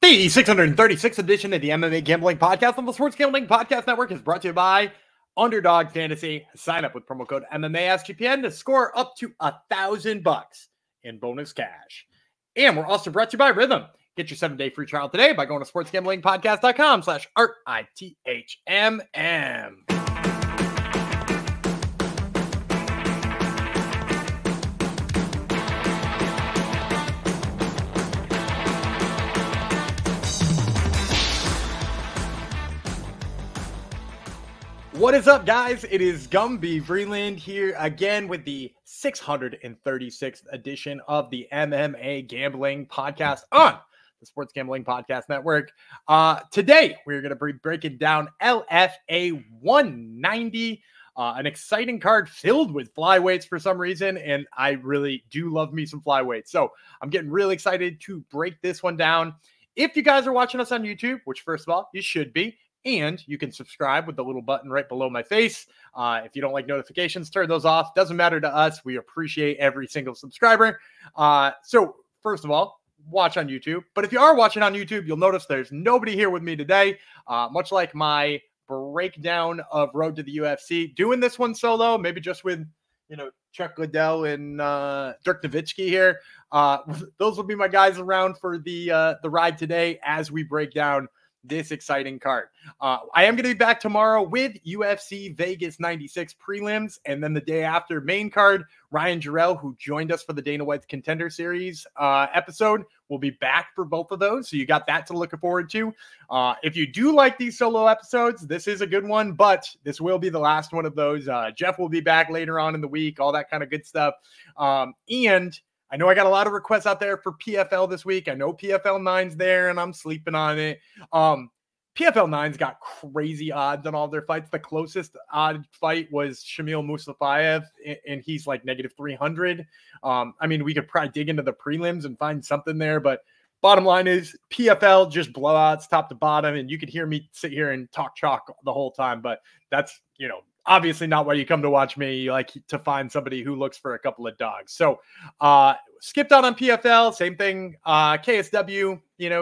The 636th edition of the MMA Gambling Podcast on the Sports Gambling Podcast Network is brought to you by Underdog Fantasy. Sign up with promo code MMA SGPN to score up to $1,000 in bonus cash. And we're also brought to you by Rhythm. Get your 7-day free trial today by going to sportsgamblingpodcast.com/RITHMM. What is up, guys? It is Gumby Vreeland here again with the 636th edition of the MMA Gambling Podcast on the Sports Gambling Podcast Network. Today, we're going to be breaking down LFA 190, an exciting card filled with flyweights for some reason, and I really do love me some flyweights. So I'm getting really excited to break this one down. If you guys are watching us on YouTube, which first of all, you should be, and you can subscribe with the little button right below my face. If you don't like notifications, turn those off. Doesn't matter to us. We appreciate every single subscriber. So first of all, watch on YouTube. But if you are watching on YouTube, you'll notice there's nobody here with me today. Much like my breakdown of Road to the UFC, doing this one solo, maybe just with, Chuck Liddell and Dirk Nowitzki here. Those will be my guys around for the ride today as we break down this exciting card. I am going to be back tomorrow with UFC Vegas 96 prelims, and then the day after main card, Ryan Jarrell, who joined us for the Dana White's Contender Series episode, will be back for both of those. So you got that to look forward to. If you do like these solo episodes, this is a good one, but this will be the last one of those. Jeff will be back later on in the week, all that kind of good stuff. And I know I got a lot of requests out there for PFL this week. I know PFL 9's there, and I'm sleeping on it. PFL 9's got crazy odds on all their fights. The closest odd fight was Shamil Mustafayev, and he's like -300. I mean, we could probably dig into the prelims and find something there, but bottom line is PFL just blowouts top to bottom, and you could hear me sit here and talk chalk the whole time, but that's, obviously not why you come to watch me. You like to find somebody who looks for a couple of dogs. So skipped out on PFL. Same thing. KSW,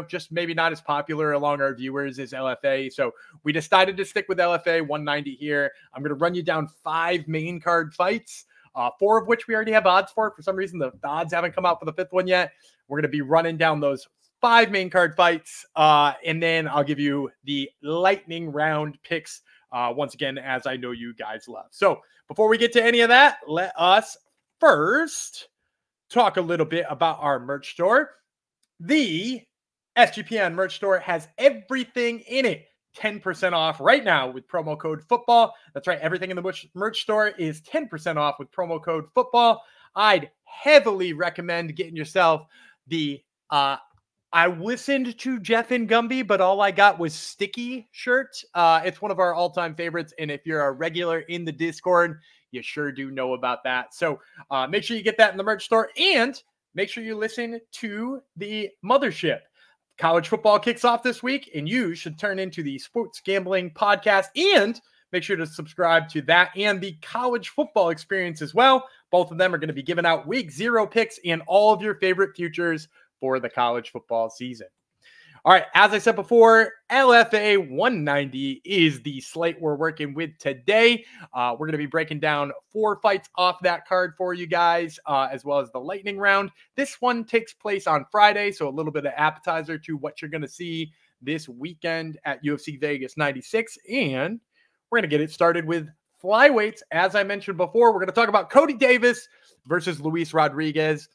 just maybe not as popular along our viewers as LFA. So we decided to stick with LFA 190 here. I'm going to run you down 5 main card fights, 4 of which we already have odds for. For some reason, the odds haven't come out for the 5th one yet. We're going to be running down those 5 main card fights. And then I'll give you the lightning round picks once again, as I know you guys love. So before we get to any of that, let us first talk a little bit about our merch store. The SGPN merch store has everything in it. 10% off right now with promo code football. That's right. Everything in the merch store is 10% off with promo code football. I'd heavily recommend getting yourself the, I listened to Jeff and Gumby, but all I got was sticky shirt. It's one of our all-time favorites. And if you're a regular in the Discord, you sure do know about that. So make sure you get that in the merch store, and make sure you listen to the Mothership. College football kicks off this week, and you should turn into the Sports Gambling Podcast, and make sure to subscribe to that and the College Football Experience as well. Both of them are going to be giving out week 0 picks and all of your favorite futures for the college football season. All right, as I said before, LFA 190 is the slate we're working with today. We're going to be breaking down 4 fights off that card for you guys, as well as the lightning round. This one takes place on Friday, so a little bit of appetizer to what you're going to see this weekend at UFC Vegas 96. And we're going to get it started with flyweights. As I mentioned before, we're going to talk about Cody Davis versus Luis Rodríguez.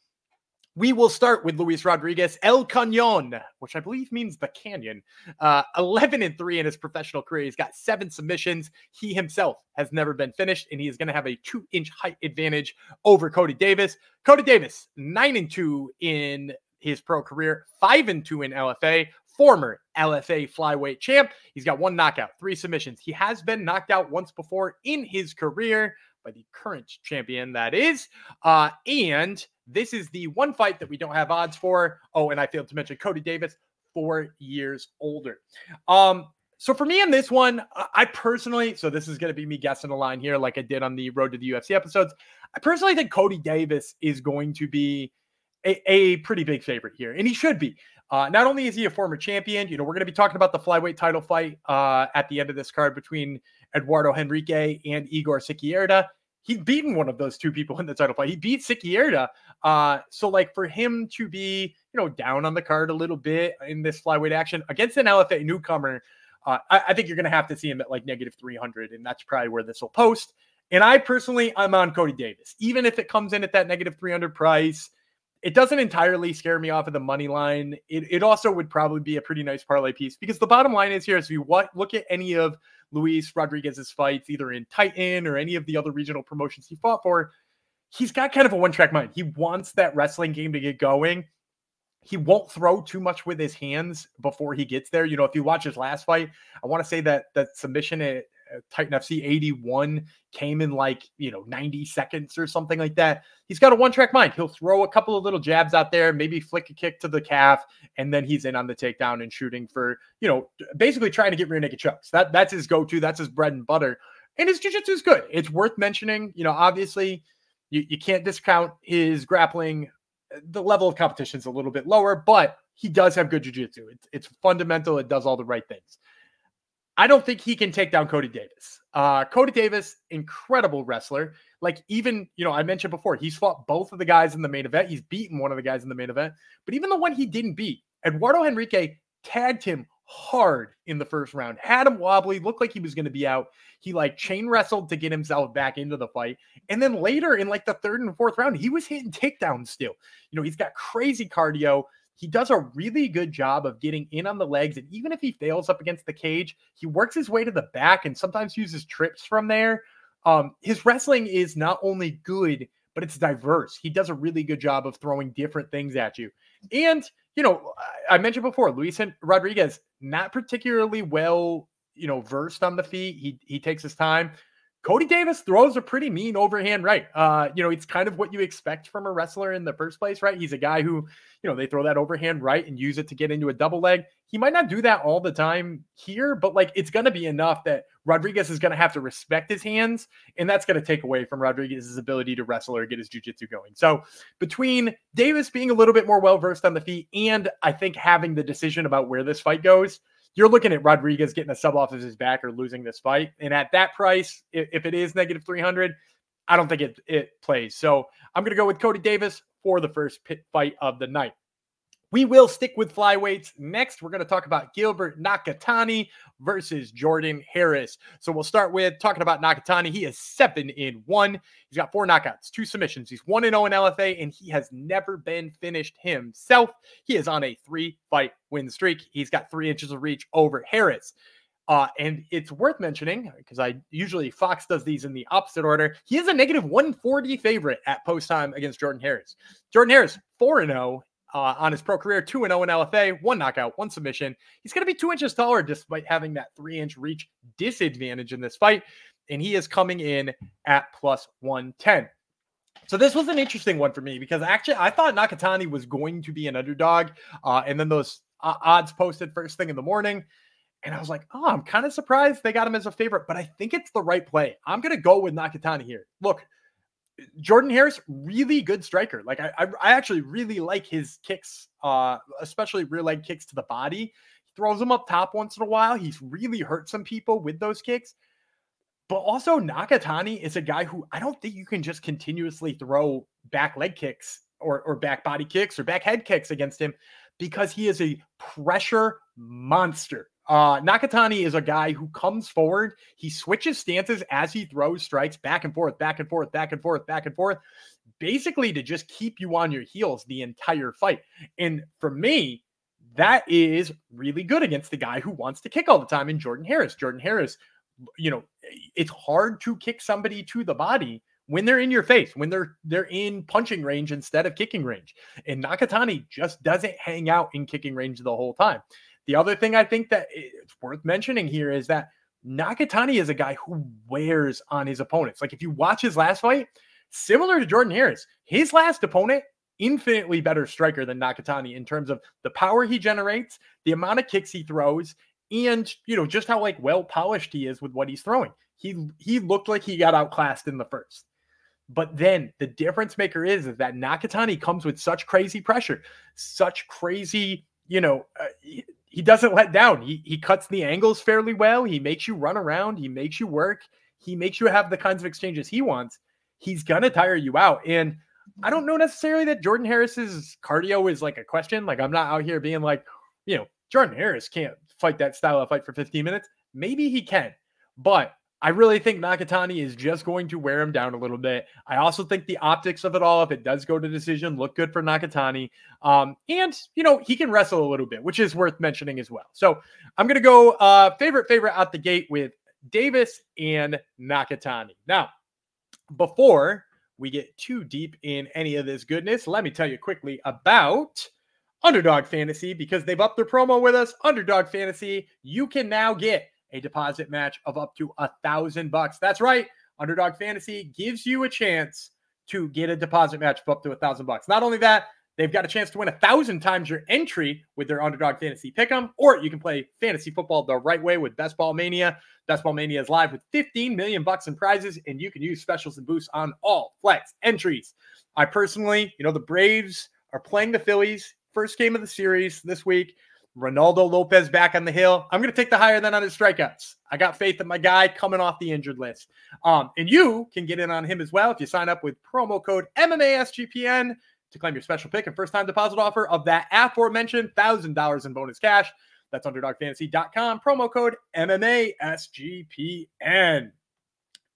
We will start with Luis Rodríguez, El Cañón, which I believe means the canyon. 11-3 in his professional career. He's got 7 submissions. He himself has never been finished, and he is going to have a 2-inch height advantage over Cody Davis. Cody Davis, 9-2 in his pro career, 5-2 in LFA, former LFA flyweight champ. He's got 1 knockout, 3 submissions. He has been knocked out once before in his career by the current champion, that is. And this is the one fight that we don't have odds for. Oh, and I failed to mention Cody Davis, 4 years older. So for me in this one, I personally, so this is going to be me guessing a line here like I did on the Road to the UFC episodes. I personally think Cody Davis is going to be a pretty big favorite here, and he should be. Not only is he a former champion, we're going to be talking about the flyweight title fight at the end of this card between Eduardo Henrique and Igor Siqueira. He's beaten one of those two people in the title fight. He beat Siqueira. So like for him to be, down on the card a little bit in this flyweight action against an LFA newcomer, I think you're going to have to see him at like -300. And that's probably where this will post. And I'm on Cody Davis. Even if it comes in at that -300 price, it doesn't entirely scare me off of the money line. It also would probably be a pretty nice parlay piece, because the bottom line is here, is if you look at any of Luis Rodríguez's fights, either in Titan or any of the other regional promotions he fought for, he's got kind of a one-track mind. He wants that wrestling game to get going. He won't throw too much with his hands before he gets there. If you watch his last fight, I want to say that submission at Titan FC 81 came in 90 seconds or something like that. He's got a one-track mind. He'll throw a couple of little jabs out there, maybe flick a kick to the calf, and then he's in on the takedown and shooting for, basically trying to get rear naked chokes. That's his go-to. That's his bread and butter. And his jiu-jitsu is good. It's worth mentioning. Obviously, you can't discount his grappling. The level of competition is a little bit lower, but he does have good jiu-jitsu. It's fundamental. It does all the right things. I don't think he can take down Cody Davis. Cody Davis, incredible wrestler. I mentioned before, he's fought both of the guys in the main event. He's beaten one of the guys in the main event. But even the one he didn't beat, Eduardo Henrique tagged him hard in the first round, had him wobbly, looked like he was going to be out. He chain wrestled to get himself back into the fight. And then later in the third and fourth round, he was hitting takedowns still. He's got crazy cardio. He does a really good job of getting in on the legs. And even if he fails up against the cage, he works his way to the back and sometimes uses trips from there. His wrestling is not only good, but it's diverse. He does a really good job of throwing different things at you. And, I mentioned before, Luis Rodríguez, not particularly well, versed on the feet. He takes his time. Cody Davis throws a pretty mean overhand right. It's kind of what you expect from a wrestler in the first place, right? He's a guy who, they throw that overhand right and use it to get into a double leg. He might not do that all the time here, but it's going to be enough that Rodríguez is going to have to respect his hands, and that's going to take away from Rodríguez's ability to wrestle or get his jiu-jitsu going. So between Davis being a little bit more well-versed on the feet and I think having the decision about where this fight goes, you're looking at Rodríguez getting a sub off of his back or losing this fight. And at that price, if it is -300, I don't think it plays. So I'm going to go with Cody Davis for the first pit fight of the night. We will stick with flyweights. Next, we're going to talk about Gilbert Nakatani versus Jordan Harris. So we'll start with talking about Nakatani. He is 7-1. He's got 4 knockouts, 2 submissions. He's 1-0 in LFA, and he has never been finished himself. He is on a 3-fight win streak. He's got 3 inches of reach over Harris. And it's worth mentioning, because Fox does these in the opposite order. He is a -140 favorite at post time against Jordan Harris. Jordan Harris, 4-0. On his pro career, 2-0 in LFA, 1 knockout, 1 submission. He's going to be 2 inches taller despite having that 3-inch reach disadvantage in this fight. And he is coming in at +110. So this was an interesting one for me because actually I thought Nakatani was going to be an underdog. And then those odds posted first thing in the morning. And I was like, oh, I'm kind of surprised they got him as a favorite, but I think it's the right play. I'm going to go with Nakatani here. Look, Jordan Harris, really good striker. I actually really like his kicks, especially rear leg kicks to the body. He throws them up top once in a while. He's really hurt some people with those kicks. But also Nakatani is a guy who I don't think you can just continuously throw back leg kicks or back body kicks or back head kicks against him because he is a pressure monster. Nakatani is a guy who comes forward. He switches stances as he throws strikes back and forth, back and forth, back and forth, back and forth, basically to just keep you on your heels the entire fight. And for me, that is really good against the guy who wants to kick all the time in Jordan Harris. Jordan Harris, it's hard to kick somebody to the body when they're in your face, when they're in punching range instead of kicking range. And Nakatani just doesn't hang out in kicking range the whole time. The other thing I think that it's worth mentioning here is that Nakatani is a guy who wears on his opponents. If you watch his last fight, similar to Jordan Harris, his last opponent, infinitely better striker than Nakatani in terms of the power he generates, the amount of kicks he throws, and, just how well polished he is with what he's throwing. He looked like he got outclassed in the first. But then the difference maker is that Nakatani comes with such crazy pressure, such crazy he doesn't let down. He cuts the angles fairly well. He makes you run around. He makes you work. He makes you have the kinds of exchanges he wants. He's going to tire you out. And I don't know necessarily that Jordan Harris's cardio is like a question. Like, I'm not out here being like, Jordan Harris can't fight that style of fight for 15 minutes. Maybe he can, but I really think Nakatani is just going to wear him down a little bit. I also think the optics of it all, if it does go to decision, look good for Nakatani. And, he can wrestle a little bit, which is worth mentioning as well. So I'm going to go favorite out the gate with Davis and Nakatani. Now, before we get too deep in any of this goodness, let me tell you quickly about Underdog Fantasy, because they've upped their promo with us. Underdog Fantasy, you can now get a deposit match of up to $1,000. That's right. Underdog Fantasy gives you a chance to get a deposit match of up to $1,000. Not only that, they've got a chance to win 1,000 times your entry with their Underdog Fantasy Pick'em, or you can play fantasy football the right way with Best Ball Mania. Best Ball Mania is live with $15 million in prizes, and you can use specials and boosts on all flex entries. I personally, the Braves are playing the Phillies. First game of the series this week. Ronaldo Lopez back on the hill. I'm going to take the higher than on his strikeouts. I got faith in my guy coming off the injured list. And you can get in on him as well if you sign up with promo code MMASGPN to claim your special pick and first-time deposit offer of that aforementioned $1,000 in bonus cash. That's UnderdogFantasy.com, promo code MMASGPN.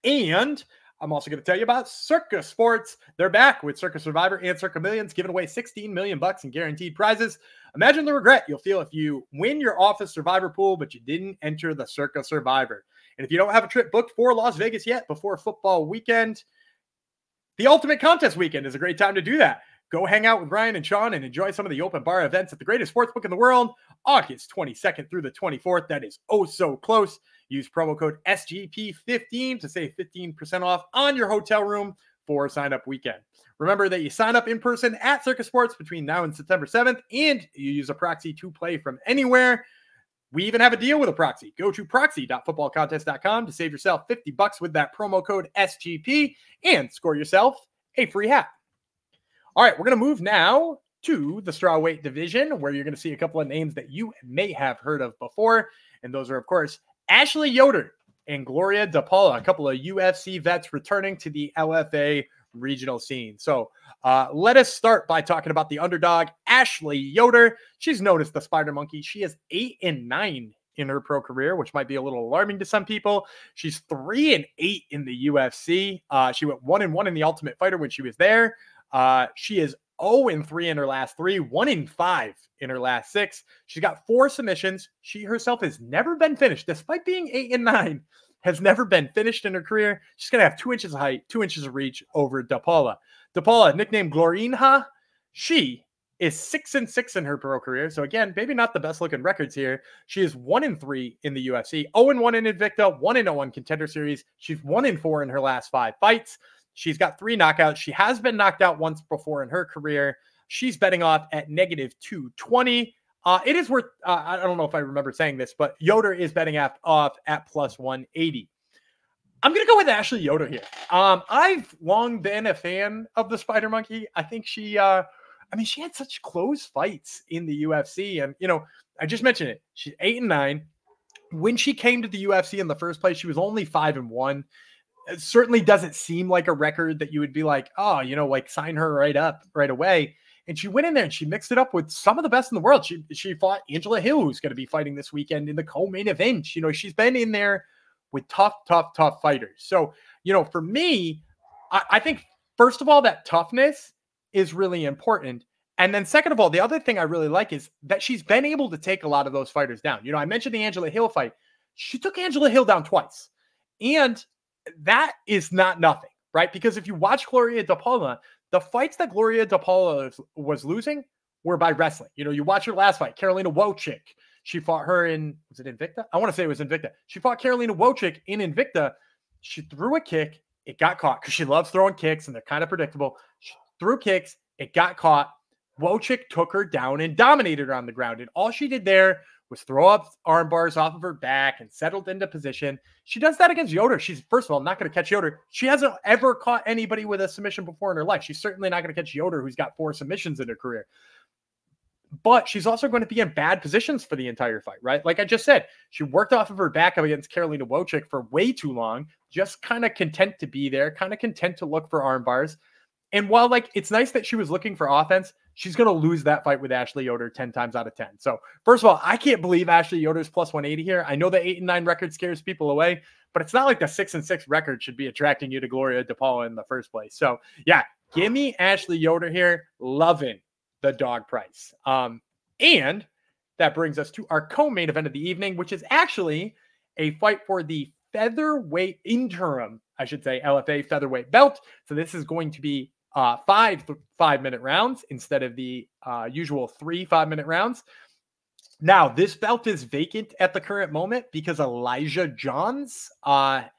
And I'm also going to tell you about Circa Sports. They're back with Circa Survivor and Circa Millions, giving away $16 million in guaranteed prizes. Imagine the regret you'll feel if you win your office Survivor pool, but you didn't enter the Circa Survivor. And if you don't have a trip booked for Las Vegas yet before football weekend, the Ultimate Contest weekend is a great time to do that. Go hang out with Ryan and Sean and enjoy some of the open bar events at the greatest sports book in the world, August 22nd through the 24th. That is oh so close. Use promo code SGP15 to save 15% off on your hotel room for sign-up weekend. Remember that you sign up in person at Circa Sports between now and September 7th, and you use a proxy to play from anywhere. We even have a deal with a proxy. Go to proxy.footballcontest.com to save yourself $50 with that promo code SGP and score yourself a free hat. All right, we're going to move now to the strawweight division, where you're going to see a couple of names that you may have heard of before. And those are, of course, Ashley Yoder and Gloria DePaula, a couple of UFC vets returning to the LFA regional scene. So let us start by talking about the underdog, Ashley Yoder. She's known as the Spider Monkey. She is 8-9 in her pro career, which might be a little alarming to some people. She's 3-8 in the UFC. She went 1-1 in the Ultimate Fighter when she was there. She is 0-3 in her last 3, 1-5 in her last 6. She's got 4 submissions. She herself has never been finished, despite being 8-9, has never been finished in her career. She's going to have 2 inches of height, 2 inches of reach over DePaula. DePaula, nicknamed Glorinha, she is 6-6 in her pro career. So again, maybe not the best looking records here. She is 1-3 in the UFC, 0-1 in Invicta, 1-0 in Contender Series. She's 1-4 in her last 5 fights. She's got 3 knockouts. She has been knocked out once before in her career. She's betting off at -220. It is worth, I don't know if I remember saying this, but Yoder is betting off at +180. I'm going to go with Ashley Yoder here. I've long been a fan of the Spider Monkey. I think she had such close fights in the UFC. And, I just mentioned it. She's 8-9. When she came to the UFC in the first place, she was only 5-1. It certainly doesn't seem like a record that you would be like, oh, sign her right up right away. And she went in there and she mixed it up with some of the best in the world. She fought Angela Hill, who's going to be fighting this weekend in the co-main event. She's been in there with tough fighters. So, for me, I think, first of all, that toughness is really important. And then second of all, the other thing I really like is that she's been able to take a lot of those fighters down. I mentioned the Angela Hill fight. She took Angela Hill down twice. And that is not nothing, right? Because if you watch Gloria DePaula, the fights that Gloria DePaula was losing were by wrestling. You watch her last fight, Karolina Wojcik. She fought her in, was it Invicta? I want to say it was Invicta. She fought Karolina Wojcik in Invicta. She threw a kick. It got caught because she loves throwing kicks and they're kind of predictable. She threw kicks. It got caught. Wojcik took her down and dominated her on the ground. And all she did there was throw up arm bars off of her back and settled into position. She does that against Yoder. She's, first of all, not going to catch Yoder. She hasn't ever caught anybody with a submission before in her life. She's certainly not going to catch Yoder, who's got 4 submissions in her career. but she's also going to be in bad positions for the entire fight, right? Like I just said, she worked off of her back up against Karolina Wojcik for way too long, just kind of content to be there, kind of content to look for arm bars. And while like it's nice that she was looking for offense, she's going to lose that fight with Ashley Yoder 10 times out of 10. So first of all, I can't believe Ashley Yoder's plus 180 here. I know the 8-9 record scares people away, but it's not like the 6-6 record should be attracting you to Gloria DePaula in the first place. So yeah, give me Ashley Yoder here. Loving the dog price. And that brings us to our co-main event of the evening, which is actually a fight for the featherweight interim, I should say, LFA featherweight belt. So this is going to be 5-minute rounds instead of the usual 3 5-minute rounds. Now, this belt is vacant at the current moment because Elijah Johns, I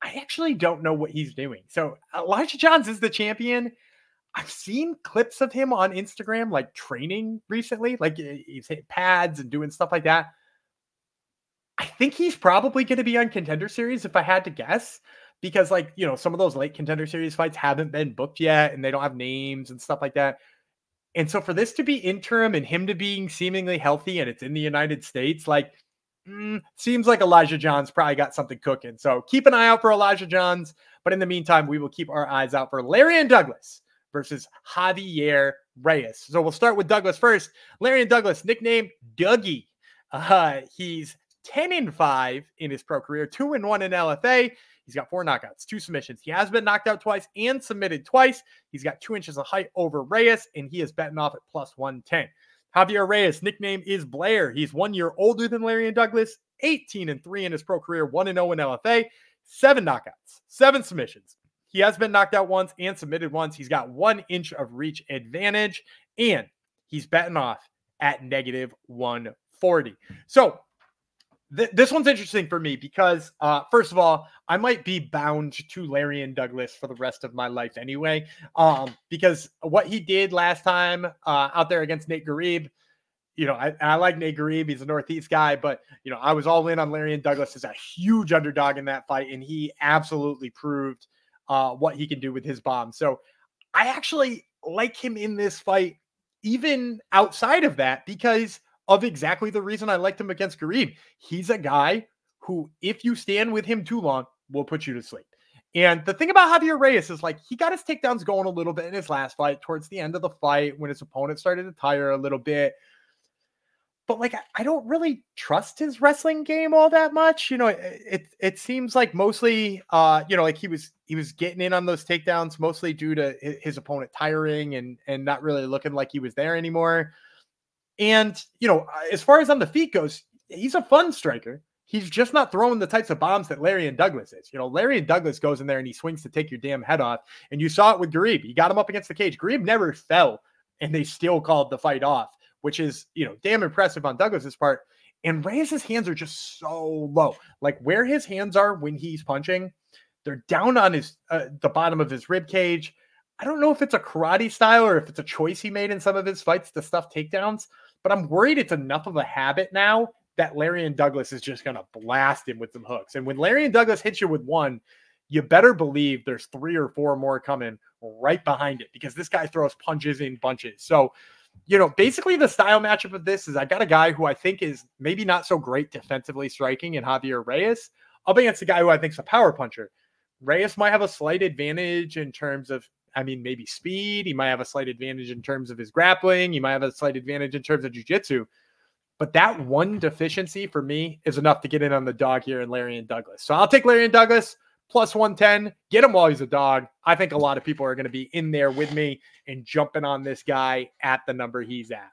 actually don't know what he's doing. So Elijah Johns is the champion. I've seen clips of him on Instagram, like training recently, like he's hitting pads and doing stuff like that. I think he's probably going to be on Contender Series if I had to guess, because like, you know, some of those late Contender Series fights haven't been booked yet and they don't have names and stuff like that. And so for this to be interim and him to being seemingly healthy and it's in the United States, like seems like Elijah Johns probably got something cooking. So keep an eye out for Elijah Johns. But in the meantime, we will keep our eyes out for Lerryan Douglas versus Javier Reyes. So we'll start with Douglas first. Lerryan Douglas, nicknamed Dougie. He's 10-5 in his pro career, 2-1 in LFA. He's got 4 knockouts, 2 submissions. He has been knocked out twice and submitted twice. He's got 2 inches of height over Reyes, and he is betting off at plus 110. Javier Reyes, nickname is Blair. He's 1 year older than Lerryan Douglas, 18-3 in his pro career, 1-0 in LFA, 7 knockouts, 7 submissions. He has been knocked out once and submitted once. He's got 1 inch of reach advantage, and he's betting off at negative 140. So this one's interesting for me because, first of all, I might be bound to Lerryan Douglas for the rest of my life anyway, because what he did last time out there against Nate Garib, you know, I like Nate Garib. He's a Northeast guy, but, you know, I was all in on Lerryan Douglas as a huge underdog in that fight, and he absolutely proved what he can do with his bomb. So I actually like him in this fight, even outside of that, because of exactly the reason I liked him against Garib. He's a guy who, if you stand with him too long, will put you to sleep. And the thing about Javier Reyes is, like, he got his takedowns going a little bit in his last fight, towards the end of the fight, when his opponent started to tire a little bit. But, like, I don't really trust his wrestling game all that much. You know, it seems like mostly, you know, like he was getting in on those takedowns mostly due to his opponent tiring and not really looking like he was there anymore. And, you know, as far as on the feet goes, he's a fun striker. He's just not throwing the types of bombs that Lerryan Douglas is. You know, Lerryan Douglas goes in there and he swings to take your damn head off. And you saw it with Garib. He got him up against the cage. Garib never fell, and they still called the fight off, which is, you know, damn impressive on Douglas's part. And Reyes' hands are just so low. Like, where his hands are when he's punching, they're down on his the bottom of his rib cage. I don't know if it's a karate style or if it's a choice he made in some of his fights to stuff takedowns, but I'm worried it's enough of a habit now that Lerryan Douglas is just going to blast him with some hooks. And when Lerryan Douglas hits you with one, you better believe there's 3 or 4 more coming right behind it, because this guy throws punches in bunches. So, you know, basically the style matchup of this is I got a guy who I think is maybe not so great defensively striking in Javier Reyes up against a guy who I think is a power puncher. Reyes might have a slight advantage in terms of, I mean, maybe speed. He might have a slight advantage in terms of his grappling. He might have a slight advantage in terms of jiu-jitsu. But that one deficiency for me is enough to get in on the dog here in Lerryan Douglas. So I'll take Lerryan Douglas plus 110. Get him while he's a dog. I think a lot of people are going to be in there with me and jumping on this guy at the number he's at.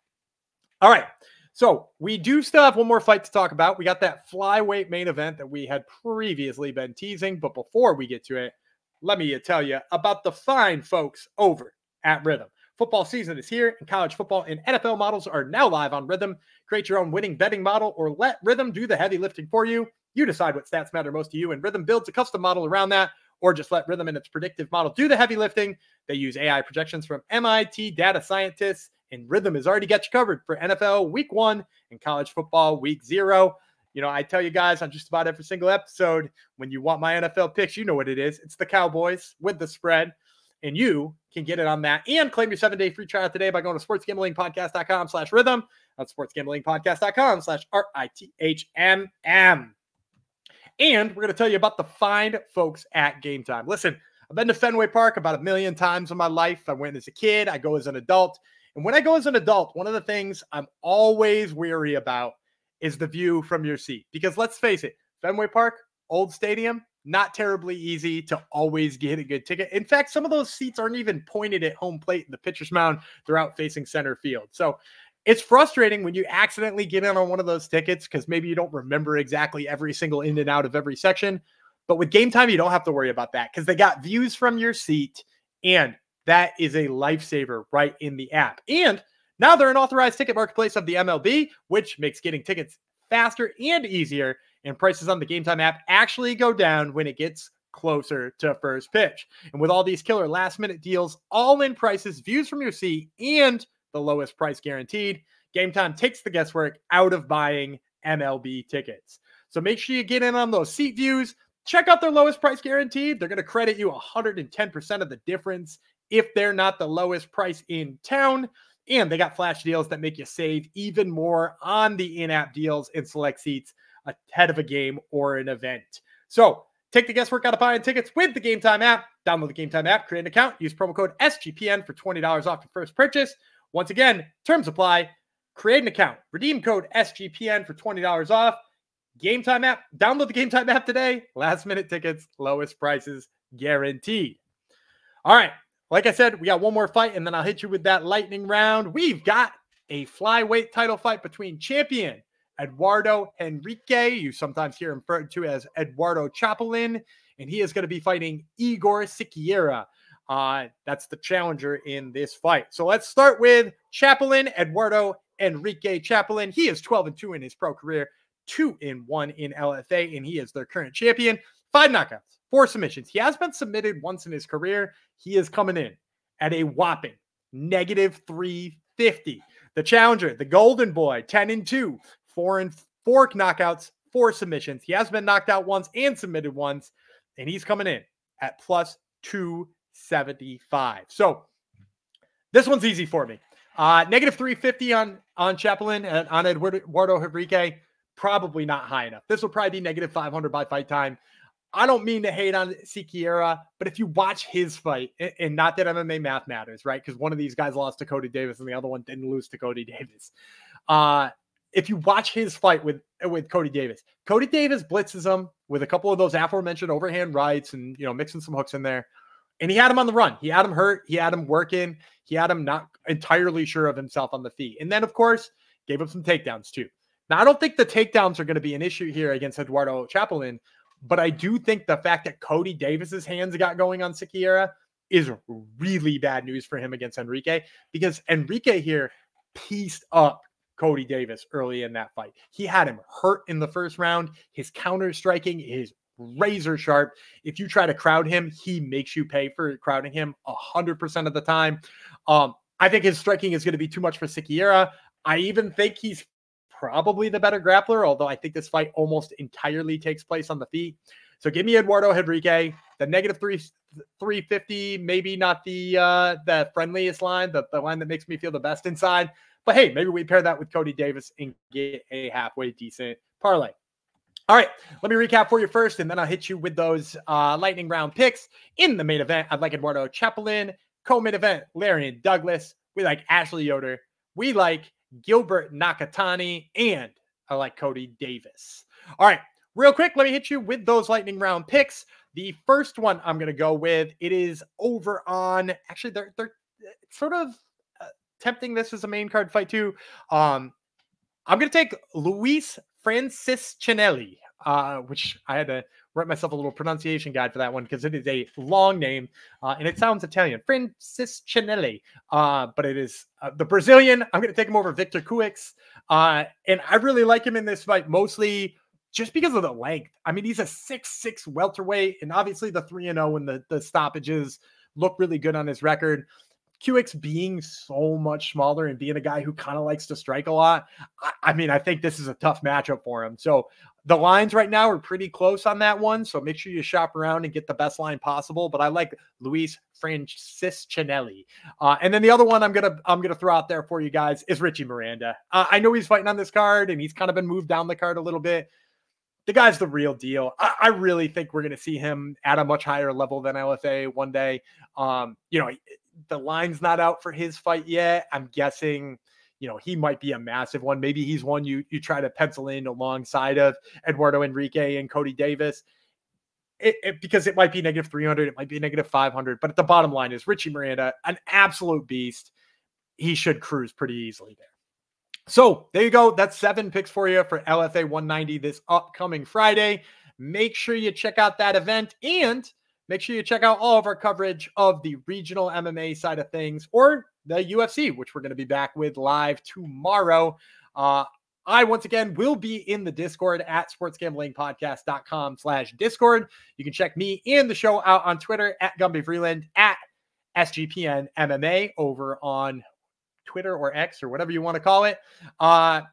All right. So we do still have one more fight to talk about. We got that flyweight main event that we had previously been teasing. But before we get to it, let me tell you about the fine folks over at Rhythm. Football season is here, and college football and NFL models are now live on Rhythm. Create your own winning betting model or let Rhythm do the heavy lifting for you. You decide what stats matter most to you, and Rhythm builds a custom model around that, or just let Rhythm and its predictive model do the heavy lifting. They use AI projections from MIT data scientists, and Rhythm has already got you covered for NFL Week 1 and college football Week 0. You know, I tell you guys on just about every single episode, when you want my NFL picks, you know what it is. It's the Cowboys with the spread. And you can get it on that and claim your 7-day free trial today by going to sportsgamblingpodcast.com/rhythm. That's sportsgamblingpodcast.com/RITHMM. And we're going to tell you about the fine folks at Game Time. Listen, I've been to Fenway Park about 1 million times in my life. I went as a kid. I go as an adult. And when I go as an adult, one of the things I'm always weary about is the view from your seat. Because let's face it, Fenway Park, old stadium, not terribly easy to always get a good ticket. In fact, some of those seats aren't even pointed at home plate in the pitcher's mound. They're out facing center field. So it's frustrating when you accidentally get in on one of those tickets because maybe you don't remember exactly every single in and out of every section. But with Game Time, you don't have to worry about that because they got views from your seat, and that is a lifesaver right in the app. And now they're an authorized ticket marketplace of the MLB, which makes getting tickets faster and easier, and prices on the Game Time app actually go down when it gets closer to first pitch. And with all these killer last-minute deals, all-in prices, views from your seat, and the lowest price guaranteed, Game Time takes the guesswork out of buying MLB tickets. So make sure you get in on those seat views. Check out their lowest price guaranteed. They're going to credit you 110% of the difference if they're not the lowest price in town. And they got flash deals that make you save even more on the in-app deals and select seats ahead of a game or an event. So take the guesswork out of buying tickets with the Game Time app. Download the Game Time app, create an account, use promo code SGPN for $20 off your first purchase. Once again, terms apply. Create an account, redeem code SGPN for $20 off. Game Time app, download the Game Time app today. Last minute tickets, lowest prices guaranteed. All right. Like I said, we got one more fight, and then I'll hit you with that lightning round. We've got a flyweight title fight between champion Eduardo Henrique. You sometimes hear him referred to as Eduardo Chapelin, and he is going to be fighting Igor Siqueira. That's the challenger in this fight. So let's start with Chapelin, Eduardo Henrique Chapelin. He is 12-2 in his pro career, 2-1 in LFA, and he is their current champion. 5 knockouts, 4 submissions. He has been submitted once in his career. He is coming in at a whopping -350. The challenger, the golden boy, 10-2, 4 knockouts, 4 submissions. He has been knocked out once and submitted once, and he's coming in at +275. So this one's easy for me. -350 on Chapelin and on Eduardo Henrique. Probably not high enough. This will probably be -500 by fight time. I don't mean to hate on Siqueira, but if you watch his fight, and not that MMA math matters, right? Because one of these guys lost to Cody Davis and the other one didn't lose to Cody Davis. If you watch his fight with Cody Davis blitzes him with a couple of those aforementioned overhand rights and, mixing some hooks in there. And he had him on the run. He had him hurt. He had him working. He had him not entirely sure of himself on the feet. And then, of course, gave him some takedowns too. Now, I don't think the takedowns are going to be an issue here against Eduardo Chapelin, but I do think the fact that Cody Davis's hands got going on Siqueira is really bad news for him against Henrique, because Henrique here pieced up Cody Davis early in that fight. He had him hurt in the first round. His counter striking is razor sharp. If you try to crowd him, he makes you pay for crowding him 100% of the time. I think his striking is going to be too much for Siqueira. I even think he's probably the better grappler, although I think this fight almost entirely takes place on the feet. So give me Eduardo Henrique, the -350, maybe not the friendliest line, the line that makes me feel the best inside. But hey, maybe we pair that with Cody Davis and get a halfway decent parlay. All right, let me recap for you first, and then I'll hit you with those lightning round picks. In the main event, I'd like Eduardo Chapelin. Co-main event, Lerryan Douglas. We like Ashley Yoder. We like Gilbert Nakatani, and I like Cody Davis. All right, real quick, let me hit you with those lightning round picks. The first one I'm going to go with, it is over on, actually, they're sort of tempting this as a main card fight too. I'm going to take Luis Franciscinelli, which I had to write myself a little pronunciation guide for that one because it is a long name and it sounds Italian. Franciscinelli, but it is the Brazilian. I'm going to take him over Victor Cuix. And I really like him in this fight, mostly just because of the length. I mean, he's a 6'6" welterweight, and obviously the 3-0 and the stoppages look really good on his record. QX being so much smaller and being a guy who kind of likes to strike a lot, I mean, I think this is a tough matchup for him. So the lines right now are pretty close on that one. So make sure you shop around and get the best line possible. But I like Luis Franciscinelli. And then the other one I'm gonna throw out there for you guys is Richie Miranda. I know he's fighting on this card and he's kind of been moved down the card a little bit. The guy's the real deal. I really think we're going to see him at a much higher level than LFA one day. The line's not out for his fight yet. I'm guessing, he might be a massive one. Maybe he's one you try to pencil in alongside of Eduardo Henrique and Cody Davis. Because it might be negative 300, it might be negative 500. But at the bottom line is Richie Miranda, an absolute beast. He should cruise pretty easily there. So there you go. That's 7 picks for you for LFA 190 this upcoming Friday. Make sure you check out that event and make sure you check out all of our coverage of the regional MMA side of things or the UFC, which we're going to be back with live tomorrow. I, once again, will be in the Discord at sportsgamblingpodcast.com/Discord. You can check me and the show out on Twitter at Gumby Freeland, at SGPN MMA over on Twitter or X or whatever you want to call it.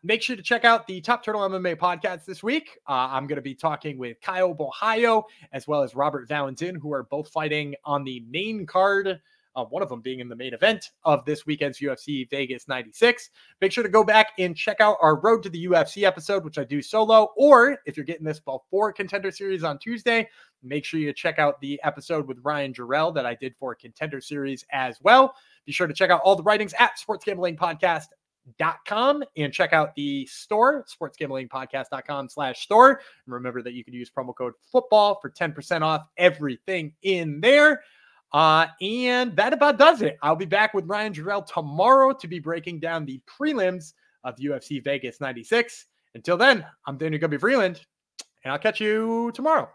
Make sure to check out the Top Turtle MMA podcast this week. I'm going to be talking with Kyle Bohayo as well as Robert Valentin, who are both fighting on the main card. One of them being in the main event of this weekend's UFC Vegas 96. Make sure to go back and check out our Road to the UFC episode, which I do solo, or if you're getting this before Contender Series on Tuesday, make sure you check out the episode with Ryan Jarrell that I did for Contender Series as well. Be sure to check out all the writings at sportsgamblingpodcast.com and check out the store, sportsgamblingpodcast.com/store. And remember that you can use promo code football for 10% off everything in there. And that about does it. I'll be back with Ryan Jarrell tomorrow to be breaking down the prelims of UFC Vegas 96. Until then, I'm Daniel Gumby Freeland, and I'll catch you tomorrow.